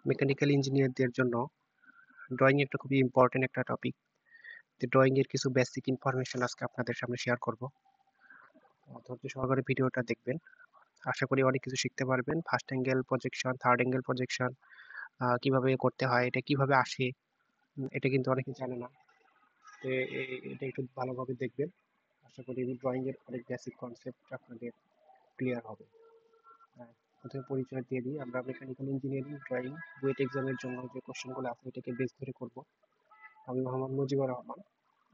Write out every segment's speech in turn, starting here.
Mechanical ইঞ্জিনিয়ারদের জন্য drawing একটা খুবই ইম্পর্টেন্ট একটা টপিক। তো ড্রয়িং এর কিছু বেসিক ইনফরমেশন আজকে আপনাদের সামনে শেয়ার করব। ধৈর্য সহকারে ভিডিওটা দেখবেন। আশা করি অনেক কিছু শিখতে পারবেন। First angle projection, third angle projection কিভাবে করতে হয়, এটা কিভাবে আসে, এটা কিন্তু অনেকে জানে না। তো এটা একটু ভালোভাবে দেখবেন। আশা করি ড্রয়িং এর অনেক বেসিক কনসেপ্ট আপনাদের ক্লিয়ার হবে। হ্যাঁ, প্রথমে পরিচয় দিয়ে দিই। আমরা মেকানিক্যাল ইঞ্জিনিয়ারিং ড্রয়িং বুয়েট এক্সামের জন্য যে কোশ্চেনগুলো আছে এটাকে বেস ধরে করব। আমি Mohammad Mujibur Rahman,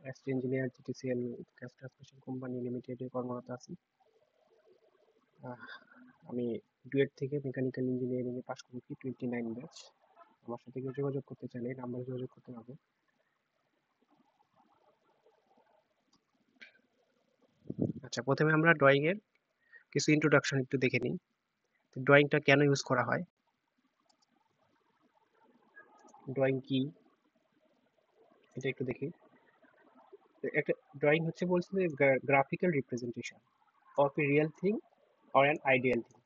assistant engineer, GTCL gas transmission company লিমিটেডে কর্মরত আছি। আহ, আমি ডুয়েট থেকে মেকানিক্যাল ইঞ্জিনিয়ারিং এ পাশ করেছি 29 ব্যাচ। আমার সাথে কেউ যোগাযোগ করতে চাইলে এই নাম্বারে যোগাযোগ করতে হবে। আচ্ছা, প্রথমে আমরা ড্রয়িং এর কিছু ইন্ট্রোডাকশন একটু দেখে নিই। ড্রয়িংটা কেন ইউজ করা হয়, ড্রয়িং কি, এটা একটু দেখি। একটা ড্রয়িং হচ্ছে বলছে যে graphical representation of A real thing or an ideal thing.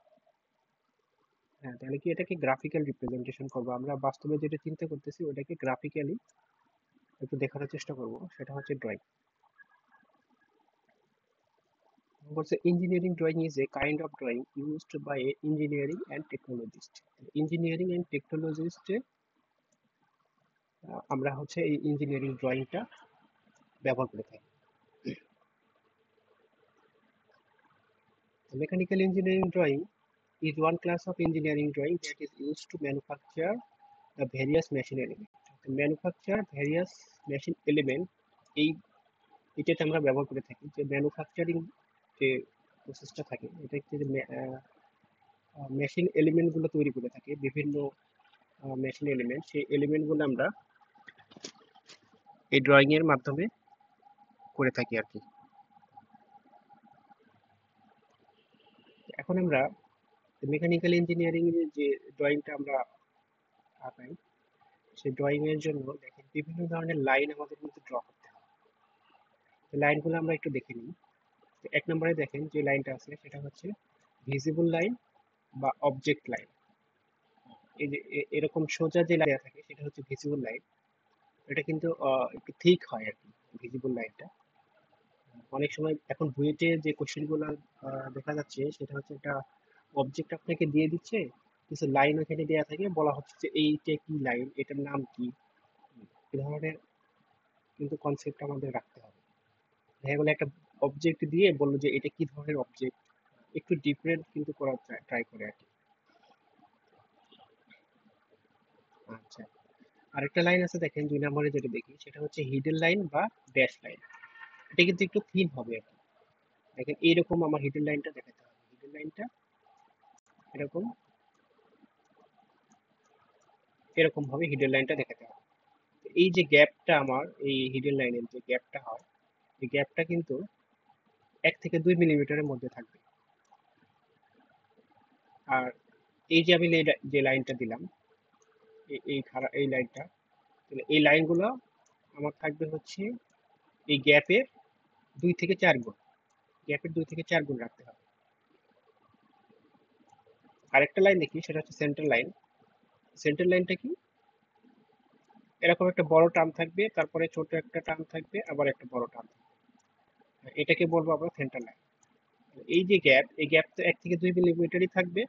হ্যাঁ, তাহলে কি এটাকে গ্রাফিক্যাল রিপ্রেজেন্টেশন করবো, আমরা বাস্তবে যেটা চিন্তা করতেছি ওটাকে গ্রাফিক্যালি একটু দেখানোর চেষ্টা করব, সেটা হচ্ছে ড্রয়িং। বলছে engineering drawing is a kind of drawing used by a engineering and technologist. Engineering and টেকনোলজিস্টে আমরা হচ্ছে এই ইঞ্জিনিয়ারিং ড্রয়িংটা ব্যবহার করে থাকি। Mechanical engineering drawing is one class of engineering drawing that is used to manufacture the various machine elements. Manufacture various machine element, এই এটাতে আমরা ব্যবহার করে থাকি যে ম্যানুফ্যাকচারিং যে প্রসেসটা থাকে এটা হচ্ছে যে মেশিন এলিমেন্ট গুলো তৈরি করে থাকে, বিভিন্ন মেশিন এলিমেন্ট, সেই এলিমেন্ট গুলো আমরা এই ড্রয়িং এর মাধ্যমে করে থাকি আর কি। এখন আমরা মেকানিক্যাল ইঞ্জিনিয়ারিং এর যে ড্রয়িংটা আমরা আঁকাই, সেই ড্রয়িং এর জন্য দেখেন বিভিন্ন ধরনের লাইন আমাদের কিন্তু ড্র করতে হয়। লাইনগুলো আমরা একটু দেখে নিই। এক নম্বরে দেখেন যে লাইনটা আছে সেটা হচ্ছে ভিজিবল লাইন বা অবজেক্ট লাইন। এই যে এরকম সোজা যে লাইন থাকে সেটা হচ্ছে ভিজিবল লাইন। এটা কিন্তু একটু থিক হয় আর কি, ভিজিবল লাইনটা। অনেক সময় এখন বুয়েটে যে কোশ্চেন গুলো দেখা যাচ্ছে সেটা হচ্ছে একটা অবজেক্ট আপনাকে দিয়ে দিচ্ছে, কিছু লাইন ওখানে দেওয়া থাকে, বলা হচ্ছে যে এইটা কি লাইন, এটার নাম কি। এই ধরনের কিন্তু কনসেপ্ট আমাদের রাখতে হবে। দেখা গেলো একটা অবজেক্ট দিয়ে বললো যে এটা কি ধরনের অবজেক্ট, একটু ডিফারেন্ট কিন্তু করার ট্রাই করে আর কি। আচ্ছা, আরেকটা লাইন আছে দেখেন 2 নম্বরে যেটা দেখি সেটা হচ্ছে হিডেন লাইন বা ড্যাশ লাইন। এটা কিন্তু একটু থিন হবে আর কি। দেখেন এইরকম আমার হিডেন লাইনটা দেখাতে হবে, হিডেন লাইনটা এরকম, এরকম ভাবে হিডেন লাইনটা দেখাতে হবে। এই যে গ্যাপটা আমার এই হিডেন লাইনের যে গ্যাপটা হয়, এই গ্যাপটা কিন্তু 1 থেকে 2 মিলিমিটারের মধ্যে থাকবে। আর এই যে আমি যে লাইনটা দিলাম, এই লাইনটা, এই লাইনগুলো আমার থাকবে হচ্ছে এই গ্যাপের 2 থেকে 4 গুণ, গ্যাপের 2 থেকে 4 গুণ রাখতে হবে। আরেকটা লাইন দেখি সেটা হচ্ছে সেন্টার লাইন। সেন্টার লাইনটা কি, এরকম একটা বড় টার্ম থাকবে, তারপরে ছোট একটা টার্ম থাকবে, আবার একটা বড় টার্ম থাকবে, এটাকে বলবো আমরা সেন্টার লাইন। এই যে গ্যাপ, এই গ্যাপ তো 1 থেকে 2 মিলিমিটারই থাকবে।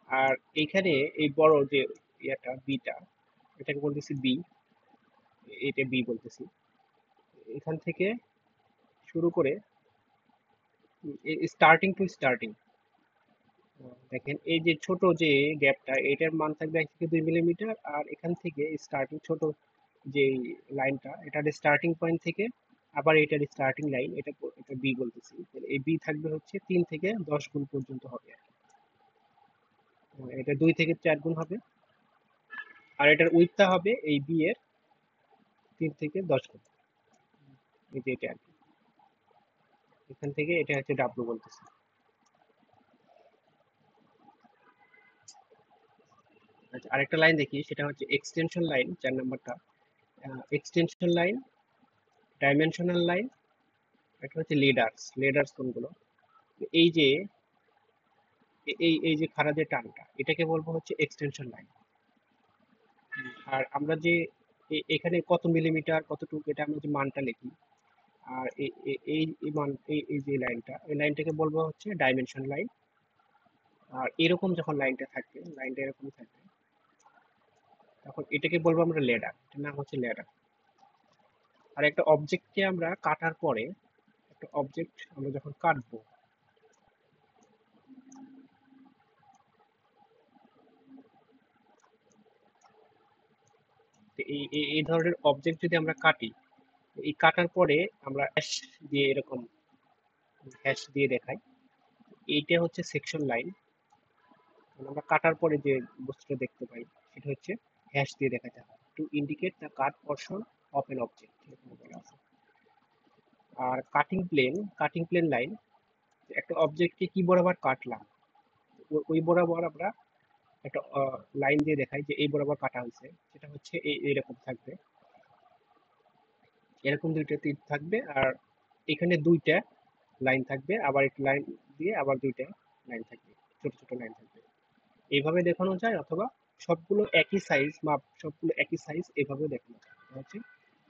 আর এইখানে এই বড় যে ইয়াটা বিটা, এটাকে বলতেছি বি, এটা বি বলতেছি। এখান থেকে শুরু করে স্টার্টিং টু স্টার্টিং, দেখেন এই যে ছোট যে গ্যাপটা এটার মান থাকবে 1 থেকে 2 মিলিমিটার, আর এখান থেকে স্টার্টিং ছোট যে লাইনটা, এটার স্টার্টিং পয়েন্ট থেকে আবার এটার স্টার্টিং লাইন, এটা বি বলতেছি, এই বি থাকবে হচ্ছে 3 থেকে 10 গুণ পর্যন্ত হবে আর কি। এটা 2 থেকে 4 গুণ হবে। আর এটার উইডথটা হবে এই বি এর 3 থেকে 10 গুণ। এই যে এটা আর কি, এখান থেকে এটা হচ্ছে ডাব্লু বলতেছি। আচ্ছা, আরেকটা লাইন দেখি সেটা হচ্ছে এক্সটেনশন লাইন, 4 নম্বরটা। এক্সটেনশন লাইন, ডাইমেনশনাল লাইন, এটা হচ্ছে লিডার্স। লিডার্স কোনগুলো, এই যে এই এই যে খাড়া যে টানটা, এটাকে বলবো হচ্ছে এক্সটেনশন লাইন। আর আমরা যে এখানে কত মিলিমিটার কতটুকু এটা আমরা যে মানটা লিখি, আর এই মান এই যে লাইনটা, এই লাইনটাকে বলবো হচ্ছে ডাইমেনশন লাইন। আর এরকম যখন লাইনটা থাকবে, লাইনটা এরকম থাকবে, তখন এটাকে বলবো আমরা লেডার, এটার নাম হচ্ছে লেডার। আর একটা অবজেক্টকে আমরা কাটার পরে, একটা অবজেক্ট আমরা যখন কাটবো, এই ধরনের অবজেক্ট যদি আমরা কাটি, এই কাটার পরে আমরা হ্যাশ দিয়ে এরকম হ্যাশ দিয়ে দেখাই, এইটা হচ্ছে সেকশন লাইন। আমরা কাটার পরে যে বস্তুটা দেখতে পাই সেটা হচ্ছে হ্যাশ দিয়ে দেখাতে হয়, to indicate the cut portion of an object, এরকম বলা আছে। আর কাটিং প্লেন লাইন, একটা অবজেক্টকে কি বরাবর কাটলাম, ওই বরাবর আমরা একটা লাইন দিয়ে দেখাই যে এই বরাবর কাটা হয়েছে, সেটা হচ্ছে এইরকম থাকবে, এরকম দুইটা তীর থাকবে। আর এখানে দুইটা লাইন থাকবে, আবার একটা লাইন দিয়ে আবার দুইটা লাইন থাকবে, ছোট ছোট লাইন থাকবে। এইভাবে দেখানো যায়, অথবা সবগুলো একই সাইজ, মাপ সবগুলো একই সাইজ, এভাবে দেখানো যায়। এটা হচ্ছে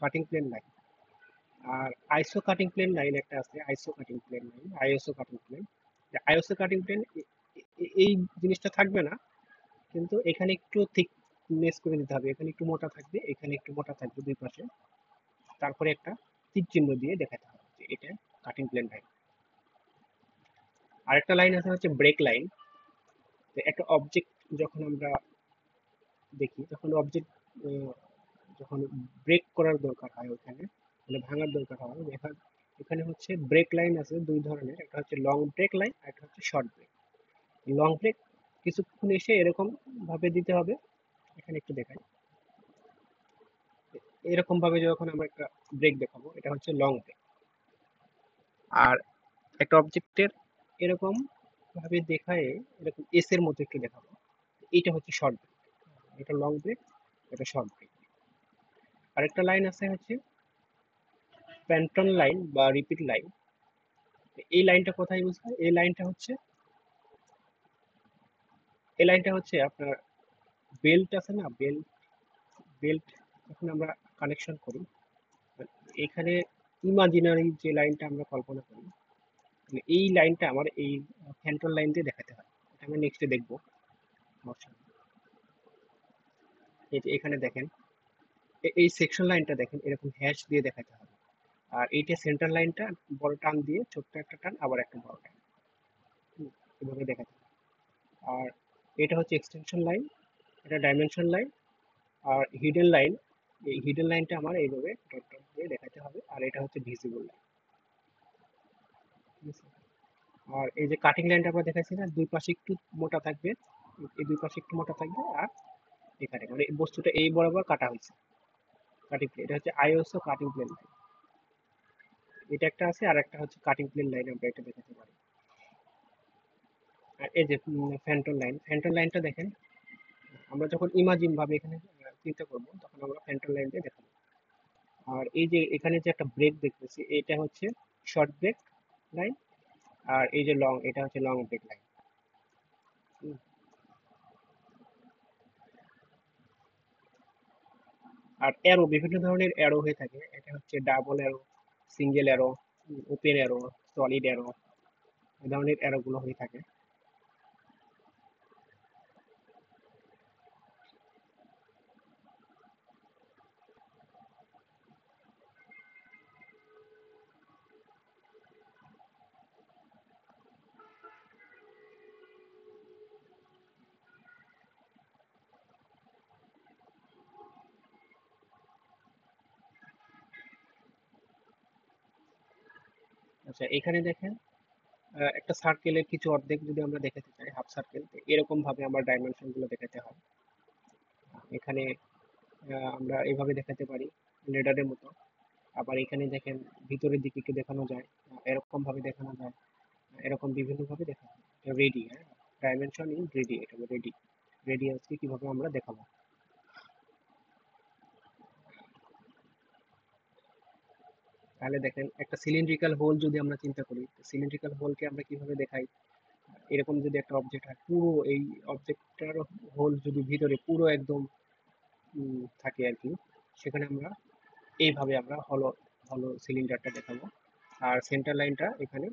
কাটিং প্লেন লাইন। আর আইসো কাটিং প্লেন লাইন একটা আছে, iso cutting plane line, ISO cutting plane. ISO cutting plane এই জিনিসটা থাকবে না, কিন্তু এখানে একটু থিকনেস করে দিতে হবে, এখানে একটু মোটা থাকবে, এখানে একটু মোটা থাকবে দুই পাশে, তারপরে একটা তীর চিহ্ন দিয়ে দেখাতে হবে যে এটা কাটিং প্লেন লাইন। আরেকটা লাইন আছে হচ্ছে ব্রেক লাইন। একটা অবজেক্ট যখন আমরা দেখি, তখন অবজেক্ট যখন ব্রেক করার দরকার হয়, ওখানে মানে ভাঙার দরকার হয়, এখানে হচ্ছে ব্রেক লাইন আছে দুই ধরনের, একটা হচ্ছে লং ব্রেক লাইন, আর একটা হচ্ছে শর্ট ব্রেক। লং ব্রেক কিছুক্ষণ এসে এরকম ভাবে দিতে হবে, এখানে একটু দেখাই, এরকম ভাবে যখন আমরা একটা ব্রেক দেখাবো, এটা হচ্ছে লং ব্রেক। আর একটা অবজেক্টের এরকম ভাবে দেখায়, এরকম এস এর মতো একটু দেখাবো, এটা হচ্ছে শর্ট ব্রেক। এটা লং ব্রেক, এটা শর্ট ব্রেক। আরেকটা লাইন আছে হচ্ছে প্যান্টন লাইন বা রিপিট লাইন। এই লাইনটা কোথায় ইউজ হয়, এই লাইনটা হচ্ছে আপনার বেল্ট আছে না, বেল্ট যখন আমরা কানেকশন করি, এখানে ইমাজিনারি যে লাইনটা আমরা কল্পনা করি, মানে এই লাইনটা আমার এই ফ্যান্টন লাইন দিয়ে দেখাতে হয়। এটা আমরা নেক্সটে দেখবো। এই যে এখানে দেখেন, এই সেকশন লাইনটা দেখেন এরকম হ্যাশ দিয়ে দেখাতে হবে। আর এইটা সেন্টার লাইনটা বড় টান দিয়ে, ছোট্ট একটা টান, আবার একটা বড় টান, এভাবে দেখাতে হবে। আর এটা হচ্ছে এক্সটেনশন লাইন, এটা ডাইমেনশন লাইন। আর হিডেন লাইন, এই হিডেন লাইনটা আমার এইভাবে ডট ডট দিয়ে দেখাতে হবে। আর এটা হচ্ছে ভিজিবল লাইন, ঠিক আছে। আর এই যে কাটিং লাইনটা আমরা দেখাচ্ছি না, দুই পাশে একটু মোটা থাকবে, এই দুই পাশে একটু মোটা থাকবে, আর এখানে মানে এই বস্তুটা এই বরাবর কাটা হয়েছে, কাটিং প্লেন, এটা হচ্ছে আইএসও কাটিং প্লেন লাইন। এটা একটা আছে, আর একটা হচ্ছে কাটিং প্লেন লাইন, আমরা এটা দেখাতে পারি। আর এই যে ফ্যান্টন লাইনটা দেখেন, আমরা যখন ইমাজিন ভাবে এখানে চিন্তা করব, তখন আমরা ফ্যান্টন লাইন দিয়ে দেখাবো। আর এই যে এখানে যে একটা ব্রেক দেখতেছি, এটা হচ্ছে শর্ট ব্রেক লাইন। আর এই যে লং, এটা হচ্ছে লং ব্রেক লাইন। আর অ্যারো, বিভিন্ন ধরনের অ্যারো হয়ে থাকে, এটা হচ্ছে double arrow, single arrow, open arrow, solid arrow, এই ধরনের অ্যারো গুলো হয়ে থাকে। আচ্ছা, এখানে দেখেন, একটা সার্কেলের কিছু অর্ধেক যদি আমরা দেখাতে চাই, হাফ সার্কেল, এরকম ভাবে আমার ডাইমেনশন গুলো দেখাতে হয়। এখানে আমরা এভাবে দেখাতে পারি, লেডারের মতো। আবার এখানে দেখেন ভিতরের দিকে কি দেখানো যায়, এরকম ভাবে দেখানো যায়, এরকম বিভিন্ন ভাবে দেখানো যায়। রেডি, হ্যাঁ, ডাইমেনশন ইন রেডি, এটা রেডি, রেডিয়াসকে কিভাবে আমরা দেখাবো। তাহলে দেখেন, একটা সিলিন্ড্রিক্যাল হোল যদি আমরা চিন্তা করি, সিলিন্ড্রিক্যাল হোলকে আমরা কিভাবে দেখাই, এরকম যদি একটা অবজেক্ট হয়, পুরো এই অবজেক্টটার হোল যদি ভিতরে পুরো একদম থাকে আর কি, সেখানে আমরা এইভাবে আমরা হলো হলো সিলিন্ডারটা দেখাবো। আর সেন্টার লাইনটা এখানে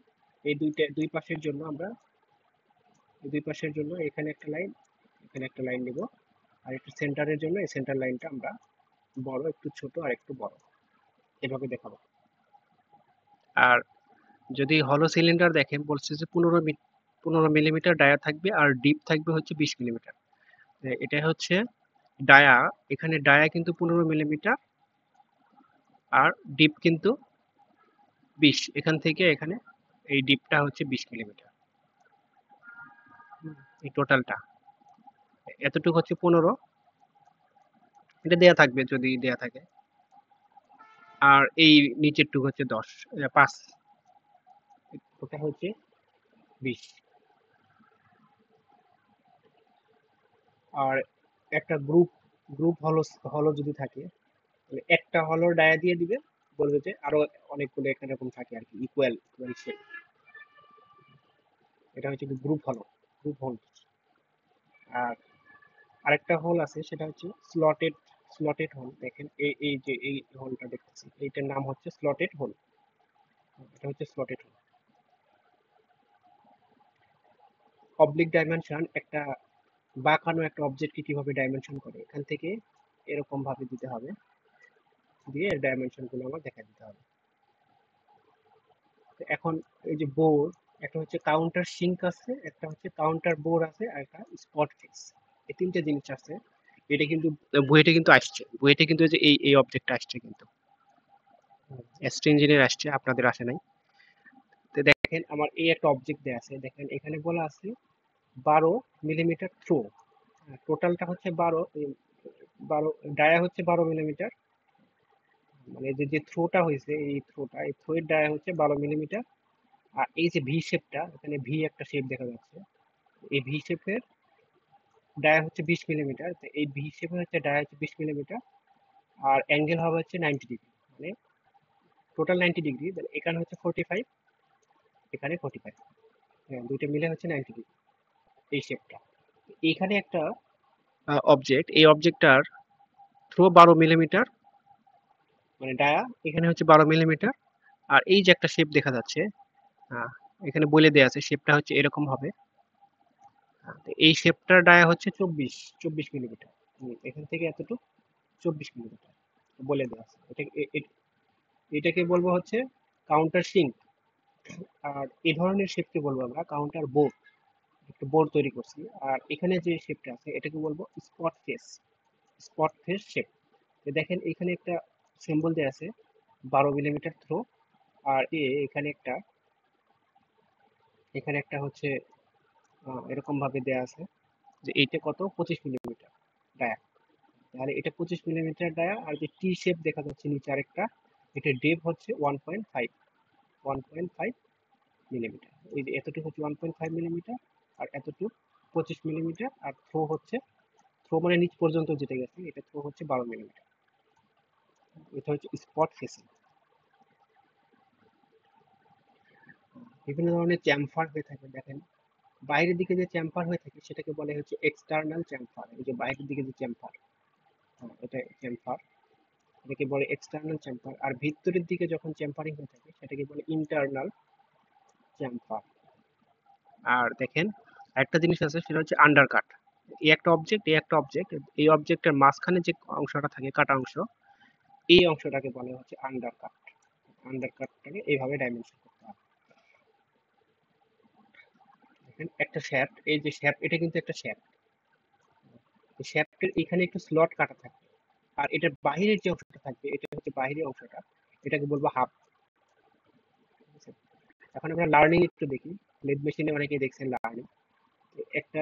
এই দুই পাশের জন্য আমরা এখানে একটা লাইন, এখানে একটা লাইন নেব। আর একটু সেন্টারের জন্য এই সেন্টার লাইনটা আমরা বড়, একটু ছোট আর একটু বড় এভাবে দেখাবো। আর যদি হলো সিলিন্ডার দেখেন, বলছে যে 15 মিলিমিটার ডায়া থাকবে আর ডিপ থাকবে হচ্ছে 20 মিলিমিটার। এটা হচ্ছে ডায়া, এখানে ডায়া কিন্তু 15 মিলিমিটার আর ডিপ কিন্তু 20, এখান থেকে এখানে এই ডিপটা হচ্ছে 20 মিলিমিটার। এই টোটালটা এতটুকু হচ্ছে 15, এটা দেয়া থাকবে যদি দেয়া থাকে। আর এই নিচের টুকু হচ্ছে 10, 5, ওটা হচ্ছে 20। আর একটা গ্রুপ গ্রুপ হলো হলো যদি থাকে, তাহলে একটা হলো ডায়া দিয়ে দিবে, বলবে যে আরো অনেকগুলো এখানে এরকম থাকে আর কি, ইকুয়াল ইকুয়াল শেপ। এটা হচ্ছে গ্রুপ হলো, গ্রুপ হোল। আর আরেকটা হোল আছে, সেটা হচ্ছে স্লটেড হোল। দেখেন এই যে এই হোলটা দেখতেছি, এইটার নাম হচ্ছে স্লটেড হোল। এটা হচ্ছে স্লটেড হোল। অবলিক ডাইমেনশন, একটা বাঁকানো একটা অবজেক্টকে কিভাবে ডাইমেনশন করে, এখান থেকে এরকম ভাবে দিতে হবে, দিয়ে ডাইমেনশন গুলো আমার দেখা দিতে হবে। তো এখন এই যে বোর্ড, একটা হচ্ছে কাউন্টার সিঙ্ক আছে, একটা হচ্ছে কাউন্টার বোর্ড আছে, আর একটা স্পট ফিক্স, এই তিনটে জিনিস আছে। এটা কিন্তু বুয়েটে কিন্তু আসছে, বুয়েটে কিন্তু এই যে এই অবজেক্টটা আসছে কিন্তু, এসটি ইঞ্জিনিয়ার আসছে, আপনাদের আসে নাই। তো দেখেন আমার এই একটা অবজেক্ট দেয়া আছে, দেখেন এখানে বলা আছে 12 মিলিমিটার থ্রো। টোটালটা হচ্ছে 12, ডায়া হচ্ছে 12 মিলিমিটার, মানে যে থ্রোটা হয়েছে, এই থ্রো এর ডায়া হচ্ছে 12 মিলিমিটার। আর এই যে ভি শেপটা, এখানে ভি একটা শেপ দেখা যাচ্ছে, এই ভি শেপের ডায়া হচ্ছে 20 মিলিমিটার। তো এই ভি শেপের হচ্ছে ডায়া হচ্ছে 20 মিলিমিটার, আর অ্যাঙ্গেল হবে হচ্ছে 90 ডিগ্রি, মানে টোটাল 90 ডিগ্রি। এখানে হচ্ছে 45, এখানে 45, হ্যাঁ দুইটা মিলে হচ্ছে 90 ডিগ্রি এই শেপটা। এইখানে একটা অবজেক্ট, এই অবজেক্টটার থ্রো 12 মিলিমিটার, মানে ডায়া এখানে হচ্ছে 12 মিলিমিটার। আর এই যে একটা শেপ দেখা যাচ্ছে, আহ, এখানে বলে দেয়া আছে শেপটা হচ্ছে এরকম হবে। তো এই শেপটার ডায়া হচ্ছে 24 মিলিমিটার, এখান থেকে এতটুকু 24 মিলিমিটার বলে দেওয়া আছে। এটাকে বলবো হচ্ছে কাউন্টার সিঙ্ক। আর এই ধরনের শেপকে বলবো আমরা কাউন্টার বোর্ড, একটা বোর্ড তৈরি করছি। আর এখানে যে শেপটা আছে এটাকে বলবো স্পট ফেস শেপ। দেখেন এখানে একটা সিম্বল দেওয়া আছে 12 মিলিমিটার থ্রো, আর এখানে একটা হচ্ছে এরকম ভাবে দেয়া আছে যে এইটা কত, 25 মিলিমিটার ডায়া। তাহলে এটা 25 মিলিমিটার ডায়া। আর যে টি শেপ দেখা যাচ্ছে নিচে আরেকটা, এটা ডেপ হচ্ছে 1.5 মিলিমিটার। এই যে এতটুকু হচ্ছে 1.5 মিলিমিটার, আর এতটুকু 25 মিলিমিটার। আর থ্রো মানে নিচ পর্যন্ত যেটা গেছে, এটা থ্রো হচ্ছে 12 মিলিমিটার। এটা হচ্ছে স্পট ফেসিং। বিভিন্ন ধরনের চ্যামফার হয়ে থাকে, দেখেন বাইরের দিকে যে চ্যামফার হয়ে থাকে সেটাকে বলে হচ্ছে এক্সটার্নাল চ্যামফার। এই যে বাইরের দিকে যে চ্যামফার, এটা চ্যামফার, এটাকে বলে এক্সটার্নাল চ্যামফার। আর ভিতরের দিকে যখন চ্যামফারিং হয়ে থাকে সেটাকে বলে ইন্টারনাল চ্যামফার। আর দেখেন একটা জিনিস আছে, সেটা হচ্ছে আন্ডারকাট। এই একটা অবজেক্ট এই অবজেক্টের মাঝখানে যে অংশটা থাকে, কাটা অংশ, এই অংশটাকে বলে হচ্ছে আন্ডারকাট। আন্ডারকাটটাকে এইভাবে ডাইমেনশন করতে হবে। দেখেন একটা শ্যাফট, এই যে শ্যাফট, এটা কিন্তু একটা শ্যাফট। শ্যাফটের এখানে একটু স্লট কাটা থাকে, আর এটার বাহিরের যে অংশটা থাকবে এটা হচ্ছে বাহিরের অংশটা, এটাকে বলবো হাফ। এখন আমরা লার্নিং একটু দেখি, লেদ মেশিনে অনেকেই দেখছেন লার্নিং। একটা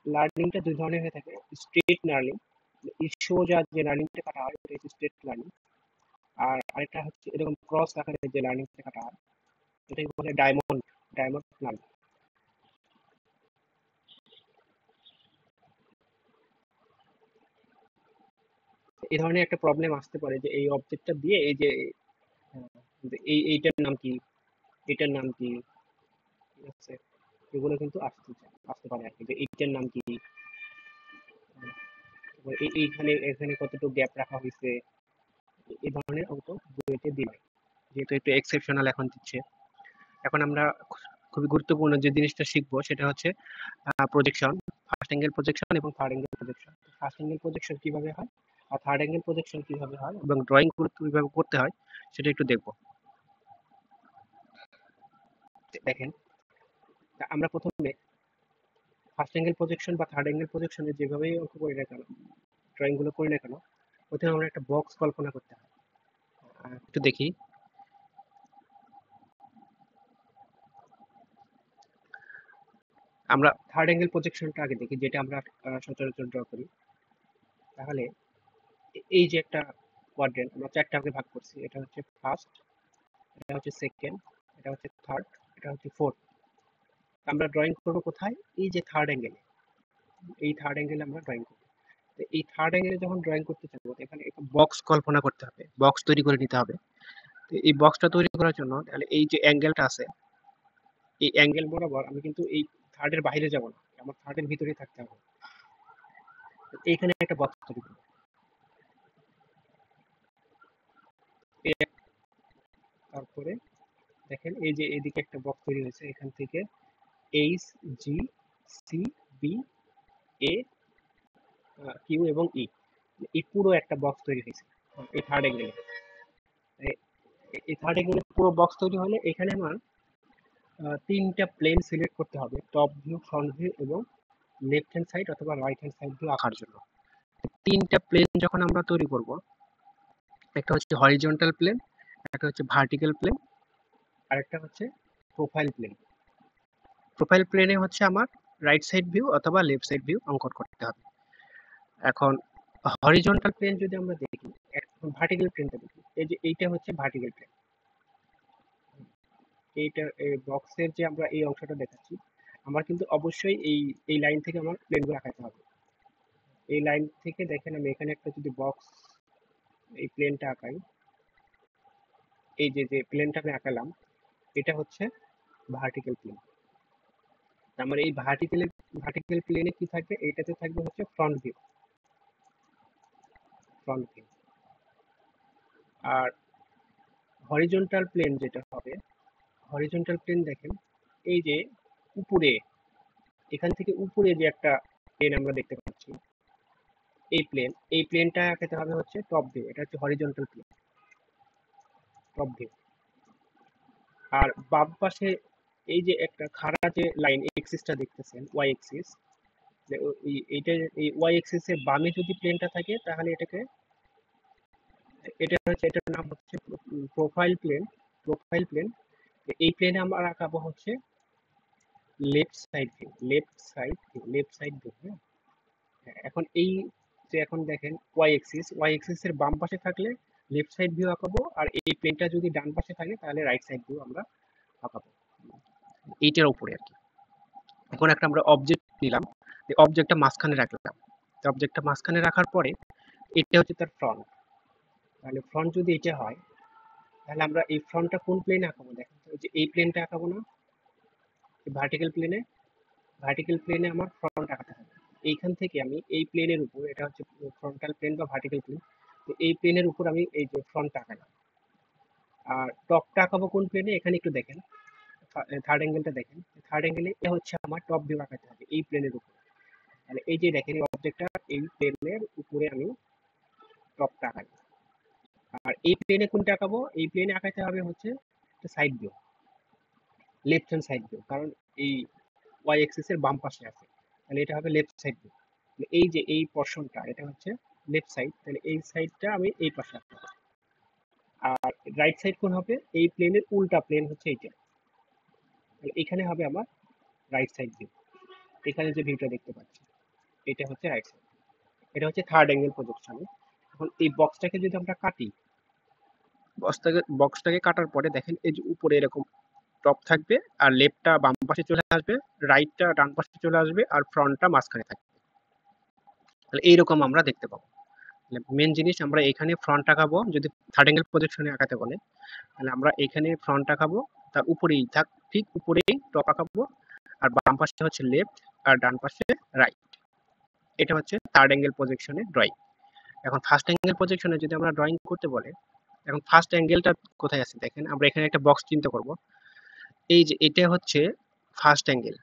লার্নিংটা দুই ধরনের হয়ে থাকে, স্ট্রেট লার্নিং, সোজা যে লার্নিংটা কাটা হয় এটা হচ্ছে স্ট্রেট লার্নিং। আর আরেকটা হচ্ছে এরকম ক্রস আকারে যে লার্নিংটা কাটা হয়, এটাকে বলে ডায়মন্ড লার্নিং। এই ধরনের একটা প্রবলেম আসতে পারে যে এই অবজেক্টটা দিয়ে এই যে এইটার নাম কি, এটার নাম কি, ঠিক আছে, এগুলো কিন্তু আসতে পারে আর কি, যে এইটার নাম কি। এইখানে এখানে কতটুকু গ্যাপ রাখা হয়েছে, এই ধরনের অঙ্ক বইতে দিবে, যেহেতু একটু এক্সেপশনাল এখন দিচ্ছে। এখন আমরা খুবই গুরুত্বপূর্ণ যে জিনিসটা শিখবো সেটা হচ্ছে প্রজেকশন, ফার্স্ট অ্যাঙ্গেল প্রজেকশন এবং third angle projection. First angle projection কিভাবে হয় আর থার্ড অ্যাঙ্গেল প্রজেকশন কিভাবে হয় এবং ড্রয়িং কিভাবে করতে হয় সেটা একটু দেখবো। দেখেন, আমরা প্রথমে ফার্স্ট অ্যাঙ্গেল প্রজেকশন বা থার্ড অ্যাঙ্গেল প্রজেকশনে যেভাবেই অঙ্ক করি না কেন, ড্রয়িং গুলো করি না কেন, প্রথমে আমরা একটা বক্স কল্পনা করতে হয়। একটু দেখি, আমরা থার্ড অ্যাঙ্গেল প্রজেকশনটা আগে দেখি, যেটা আমরা সচরাচর ড্র করি। তাহলে এই যে একটা কোয়াড্রেন্ট আমরা চারটা ভাগে ভাগ করছি, এটা হচ্ছে ফার্স্ট, এটা হচ্ছে সেকেন্ড, এটা হচ্ছে থার্ড, এটা হচ্ছে ফোর্থ। আমরা ড্রয়িং করবো কোথায়? এই যে থার্ড অ্যাঙ্গেলে, এই থার্ড অ্যাঙ্গেলে আমরা ড্রয়িং করবো। তো এই থার্ড অ্যাঙ্গেলে যখন ড্রয়িং করতে চাবো, এখানে একটা বক্স কল্পনা করতে হবে, বক্স তৈরি করে নিতে হবে। তো এই বক্সটা তৈরি করার জন্য তাহলে এই যে অ্যাঙ্গেলটা আছে, এই অ্যাঙ্গেল বরাবর আমি কিন্তু এই থার্ডের বাইরে যাব না, আমার থার্ডের ভিতরেই থাকতে হবে। এইখানে একটা বক্স তৈরি করবো। তারপরে দেখেন এই যে এদিকে একটা বক্স তৈরি হয়েছে, এখান থেকে এইচ, জি, সি, বি, এ, কিউ এবং ই, এই পুরো একটা বক্স তৈরি হয়েছে এই থার্ড অ্যাঙ্গেলে। এই থার্ড অ্যাঙ্গেলে পুরো বক্স তৈরি হলে এখানে আমার তিনটা প্লেন সিলেক্ট করতে হবে, টপ ভিউ, ফ্রন্ট ভিউ এবং লেফট হ্যান্ড সাইড অথবা রাইট হ্যান্ড সাইড ভিউ আঁকার জন্য। তিনটা প্লেন যখন আমরা তৈরি করব, একটা হচ্ছে হরিজন্টাল প্লেন, একটা হচ্ছে ভার্টিক্যাল প্লেন, আর একটা হচ্ছে প্রোফাইল প্লেন। প্রোফাইল প্লেনে হচ্ছে আমার রাইট সাইড ভিউ অথবা লেফট সাইড ভিউ অঙ্কন করতে হবে। এখন হরিজন্টাল প্লেন যদি আমরা দেখি, এখন ভার্টিক্যাল প্লেনটা দেখি, এই যে এইটা হচ্ছে ভার্টিক্যাল প্লেন। এইটা এই বক্সের যে আমরা এই অংশটা দেখাচ্ছি, আমার কিন্তু অবশ্যই এই এই লাইন থেকে আমার প্লেনগুলো আঁকাতে হবে। এই লাইন থেকে দেখেন আমি এখানে একটা যদি বক্স, এই প্লেনটা আঁকাই, এই যে যে প্লেনটা আমি আঁকালাম, এটা হচ্ছে ভার্টিক্যাল প্লেন। আমার এই ভার্টিক্যাল প্লেনে কি থাকবে, এটাতে থাকবে হচ্ছে ফ্রন্ট ভিউ, ফ্রন্ট ভিউ। আর হরিজন্টাল প্লেন যেটা হবে, হরিজন্টাল প্লেন দেখেন এই যে উপরে, এখান থেকে উপরে যে একটা প্লেন আমরা দেখতে পাচ্ছি, এই প্লেনটা আঁকাতে হবে হচ্ছে টপ ভিউ, এটা হচ্ছে হরিজন্টাল প্লেন, টপ ভিউ। আর বাম পাশে এই যে একটা খাড়া যে লাইন এক্সিসটা দেখতেছেন, ওয়াই এক্সিস, এইটা এই ওয়াই এক্সিস এর বামে যদি প্লেনটা থাকে তাহলে এটাকে, এটা হচ্ছে, এটার নাম হচ্ছে প্রোফাইল প্লেন, প্রোফাইল প্লেন। এই প্লেনে আমরা আঁকাবো হচ্ছে left side view, left side view, left side view. হ্যাঁ, এখন এই যে এখন দেখেন ওয়াই এক্সিস এর বাম পাশে থাকলে লেফট সাইড ভিউ আঁকাবো, আর এই প্লেনটা যদি ডান পাশে থাকে তাহলে রাইট সাইড ভিউ আমরা আঁকাবো, এইটার উপরে আর কি। এখন একটা আমরা অবজেক্ট নিলাম, এই অবজেক্টটা মাঝখানে রাখলাম, অবজেক্টটা মাঝখানে রাখার পরে এটা হচ্ছে তার ফ্রন্ট। তাহলে ফ্রন্ট যদি এটা হয়, তাহলে আমরা এই ফ্রন্টটা কোন প্লেনে আঁকাবো, দেখেন তো যে এই প্লেনটা আঁকাবো না, ভার্টিক্যাল প্লেনে, ভার্টিক্যাল প্লেনে আমার ফ্রন্ট আঁকাতে হবে। এইখান থেকে আমি এই প্লেনের উপর, এটা হচ্ছে ফ্রন্টাল প্লেন বা ভার্টিক্যাল প্লেন, তো এই প্লেনের উপর আমি এই যে ফ্রন্টটা আঁকালাম। আর টপটা আঁকাবো কোন প্লেনে, এখানে একটু দেখেন, থার্ড অ্যাঙ্গেলটা দেখেন, থার্ড অ্যাঙ্গেলে এ হচ্ছে আমার টপ ভিউ আঁকাতে হবে এই প্লেনের উপর। তাহলে এই যে দেখেন এই অবজেক্টটা এই প্লেনের উপরে আমি টপটা আঁকাই। আর এই প্লেনে কোনটা আঁকাবো, এই প্লেনে আঁকাতে হবে হচ্ছে side view, left hand side view, কারণ এই ওয়াই এক্সিস এর বাম পাশে আছে, তাহলে এটা হবে লেফট সাইড ভিউ। এই যে এই পোর্শনটা এটা হচ্ছে লেফট সাইড, তাহলে এই সাইডটা আমি এই পাশে আঁকাবো। আর রাইট সাইড কোন হবে, এই প্লেনের উল্টা প্লেন হচ্ছে এইটা, তাহলে এখানে হবে আমার রাইট সাইড ভিউ। এখানে যে ভিউটা দেখতে পাচ্ছি এটা হচ্ছে রাইট সাইড, এটা হচ্ছে থার্ড অ্যাঙ্গেল প্রজেকশন। এখন এই বক্সটাকে যদি আমরা কাটি, বক্সটাকে কাটার পরে দেখেন এই যে উপরে এরকম টপ থাকবে, আর লেফটটা বাম পাশে চলে আসবে, রাইটটা ডান পাশে চলে আসবে, আর ফ্রন্টটা মাঝখানে থাকবে। তাহলে এইরকম আমরা দেখতে পাবো। মেন জিনিস আমরা এখানে ফ্রন্ট আঁকাবো, যদি থার্ড অ্যাঙ্গেল প্রজেকশনে আঁকাতে বলে তাহলে আমরা এখানে ফ্রন্ট আঁকাবো, তার উপরেই থাক, ঠিক উপরেই টপ আঁকাবো, আর বাম পাশে হচ্ছে লেফট আর ডান পাশে রাইট। এটা হচ্ছে থার্ড অ্যাঙ্গেল প্রজেকশনের ড্রয়িং। এখন ফার্স্ট অ্যাঙ্গেল প্রজেকশনে যদি আমরা ড্রয়িং করতে বলে, এখন ফার্স্ট অ্যাঙ্গেলটা কোথায় আছে দেখেন, আমরা এখানে একটা বক্স চিন্তা করব। এই যে এটা হচ্ছে ফার্স্ট অ্যাঙ্গেল,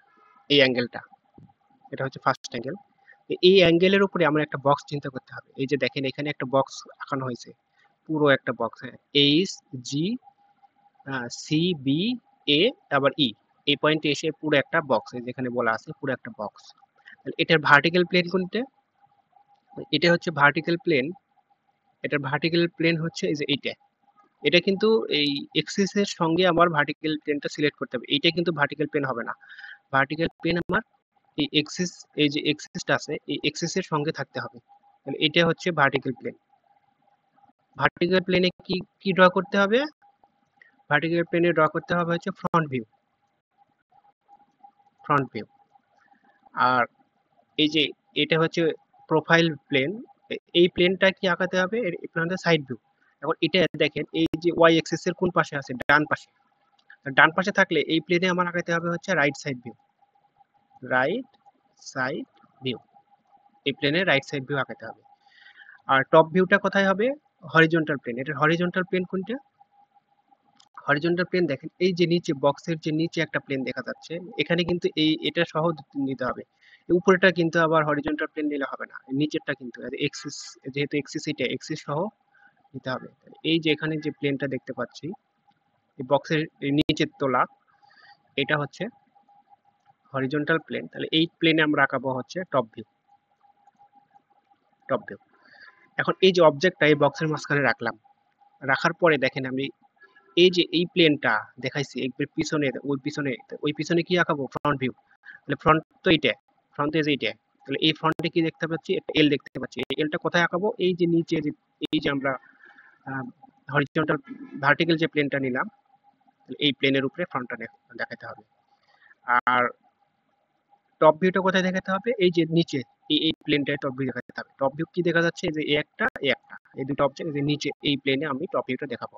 এই অ্যাঙ্গেলটা, এটা হচ্ছে ফার্স্ট অ্যাঙ্গেল। এই অ্যাঙ্গেলের উপরে আমরা একটা বক্স চিন্তা করতে হবে। এই যে দেখেন এখানে একটা বক্স আঁকানো হয়েছে, পুরো একটা বক্স, হ্যাঁ, H G C B A আবার ই, এই পয়েন্টে এসে পুরো একটা বক্স, যেখানে বলা আছে পুরো একটা বক্স। এটার ভার্টিক্যাল প্লেন কোনটা? এটা হচ্ছে ভার্টিক্যাল প্লেন। এটার ভার্টিক্যাল প্লেন হচ্ছে এই যে এইটা। এটা কিন্তু এই এক্সিস এর সঙ্গে আমার ভার্টিক্যাল প্লেনটা সিলেক্ট করতে হবে। এইটা কিন্তু ভার্টিক্যাল প্লেন হবে না। ভার্টিক্যাল প্লেন আমার এই এক্সিস, এই যে এক্সিসটা আছে এই এক্সিস এর সঙ্গে থাকতে হবে। তাহলে এটা হচ্ছে ভার্টিক্যাল প্লেন। ভার্টিক্যাল প্লেনে কি কি ড্র করতে হবে? ভার্টিক্যাল প্লেনে ড্র করতে হবে হচ্ছে ফ্রন্ট ভিউ, ফ্রন্ট ভিউ। আর এই যে এটা হচ্ছে প্রোফাইল প্লেন, এই প্লেনটা কি আঁকাতে হবে? এটা হচ্ছে সাইড ভিউ। এখন এটা দেখেন এই যে ওয়াই এক্সিস এর কোন পাশে আছে? ডান পাশে। ডান পাশে থাকলে এই প্লেনে আমার আঁকাতে হবে হচ্ছে right side view, right side view. এই প্লেনে রাইট সাইড ভিউ আঁকাতে হবে। আর টপ ভিউটা কোথায় হবে? Horizontal plane. এটার হরিজন্টাল প্লেন কোনটা? হরিজন্টাল প্লেন দেখেন এই যে নিচে বক্সের যে নিচে একটা প্লেন দেখা যাচ্ছে, এখানে কিন্তু এই এটা সহ নিতে হবে। উপরেটা কিন্তু আবার হরিজন্টাল প্লেন নিলে হবে না, নিচেরটা কিন্তু এক্সিস, যেহেতু এক্সিস এটা এক্সিস সহ নিতে হবে। এই যে এখানে যে প্লেনটা দেখতে পাচ্ছি এই বক্সের নিচের তোলা, এটা হচ্ছে হরিজন্টাল প্লেন। তাহলে এই প্লেনে আমরা আঁকাবো হচ্ছে টপ ভিউ, টপ ভিউ। এখন এই যে অবজেক্টটা এই বক্সের মাঝখানে রাখলাম, রাখার পরে দেখেন আমি এই যে এই প্লেনটা দেখাইছি একবার পিছনে, ওই পিছনে কি আঁকাবো? Front view. তাহলে ফ্রন্ট তো এইটা, ফ্রন্টে যে এইটা, তাহলে এই ফ্রন্টে কি দেখতে পাচ্ছি? একটা এল দেখতে পাচ্ছি। এই এলটা কোথায় আঁকাবো? এই যে নিচে যে এই যে আমরা হরিজন্টাল ভার্টিক্যাল যে প্লেনটা নিলাম, এই প্লেনের উপরে ফ্রন্টটা দেখাতে হবে। আর টপ ভিউটা কোথায় দেখাতে হবে? এই যে নিচে এই প্লেনটায় টপ ভিউ দেখাতে হবে। টপ ভিউ কি দেখা যাচ্ছে? যে এই একটা, এই দুটো অবজেক্ট, যে নিচে এই প্লেনে আমি টপ ভিউটা দেখাবো।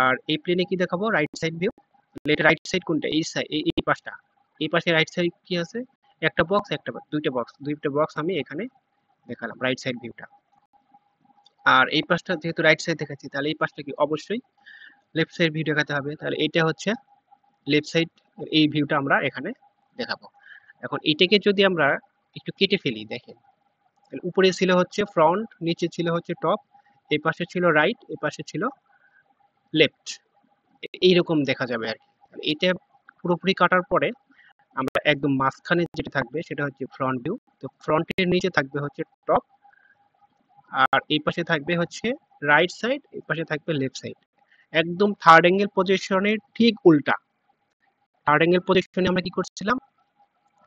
আর এই প্লেনে কি দেখাবো? Right side view. এটা রাইট সাইড কোনটা? এই সাইড, এই পাশটা। এই পাশে রাইট সাইড কি আছে? একটা বক্স, দুইটা বক্স আমি এখানে দেখালাম রাইট সাইড ভিউটা। আর এই পাশটা যেহেতু রাইট সাইড দেখাচ্ছি, তাহলে এই পাশটা কি অবশ্যই লেফট সাইড ভিউ দেখাতে হবে। তাহলে এটা হচ্ছে লেফট সাইড, এই ভিউটা আমরা এখানে দেখাবো। এখন এটাকে যদি আমরা একটু কেটে ফেলি, দেখেন উপরে ছিল হচ্ছে ফ্রন্ট, নিচে ছিল হচ্ছে টপ, এই পাশে ছিল রাইট, এই পাশে ছিল লেফট, এইরকম দেখা যাবে আর কি। এটা পুরোপুরি কাটার পরে আমরা একদম মাঝখানে যেটা থাকবে সেটা হচ্ছে ফ্রন্ট ভিউ। তো ফ্রন্টের নিচে থাকবে হচ্ছে টপ, আর এই পাশে থাকবে হচ্ছে রাইট সাইড, এই পাশে থাকবে লেফট সাইড। একদম থার্ড অ্যাঙ্গেল পজিশনের ঠিক উল্টা। থার্ড অ্যাঙ্গেল পজিশনে আমরা কি করছিলাম?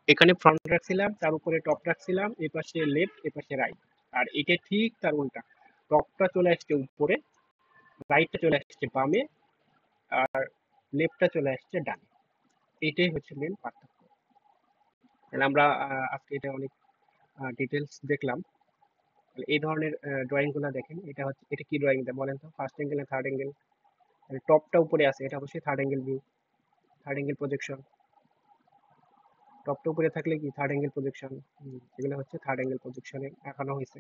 এখানে ফ্রন্ট রাখছিলাম, তার উপরে টপ রাখছিলাম, এই পাশে লেফট, এই পাশে রাইট। আর এটা ঠিক তার উল্টা, টপটা চলে আসছে উপরে, রাইটটা চলে আসছে বামে, আর লেফটটা চলে আসছে ডানে। এটাই হচ্ছে মেন পার্থক্য। তাহলে আমরা আজকে এটা অনেক ডিটেলস দেখলাম। তাহলে এই ধরনের ড্রয়িং গুলো দেখেন। এটা হচ্ছে, এটা কি ড্রয়িং বলেন তো? ফার্স্ট অ্যাঙ্গেল না থার্ড অ্যাঙ্গেল? টপটা উপরে আছে, এটা অবশ্যই third angle view, third angle projection. টপটা উপরে থাকলে কি থার্ড অ্যাঙ্গেল প্রজেকশন। এগুলো হচ্ছে থার্ড অ্যাঙ্গেল প্রজেকশনে আঁকানো হয়েছে।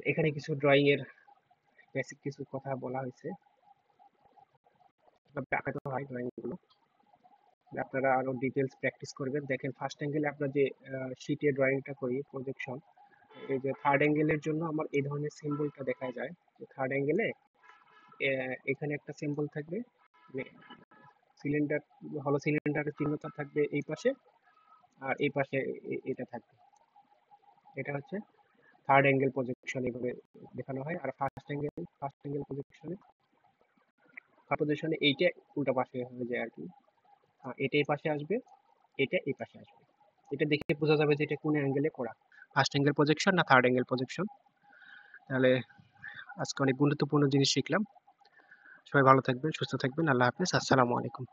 এখানে কিছু ড্রয়িং এর বেসিক কিছু কথা বলা হয়েছে, আঁকাতে হয় ড্রয়িং গুলো। আপনারা আরো ডিটেলস প্র্যাকটিস করবেন। দেখেন ফার্স্ট অ্যাঙ্গেলে আমরা যে শীটে ড্রয়িংটা করি প্রজেকশন, এই যে থার্ড অ্যাঙ্গেলের জন্য আমার এই ধরনের সিম্বলটা দেখা যায়। যে থার্ড অ্যাঙ্গেলে এখানে একটা সিম্বল থাকবে, সিলিন্ডার, হলো সিলিন্ডারের চিহ্নটা থাকবে এই পাশে, আর এই পাশে এটা থাকবে। এটা হচ্ছে থার্ড অ্যাঙ্গেল প্রজেকশন, এভাবে দেখানো হয়। আর ফার্স্ট অ্যাঙ্গেল পজিশনে এইটা উল্টা পাশে হয়ে যায় আর কি। এটা এই পাশে আসবে, এটা এই পাশে আসবে। এটা দেখে বোঝা যাবে যে এটা কোন অ্যাঙ্গেলে করা, ফার্স্ট অ্যাঙ্গেল প্রজেকশন না থার্ড অ্যাঙ্গেল প্রজেকশন। তাহলে আজকে অনেক গুরুত্বপূর্ণ জিনিস শিখলাম। সবাই ভালো থাকবেন, সুস্থ থাকবেন। আল্লাহ হাফেজ, আসসালামু আলাইকুম।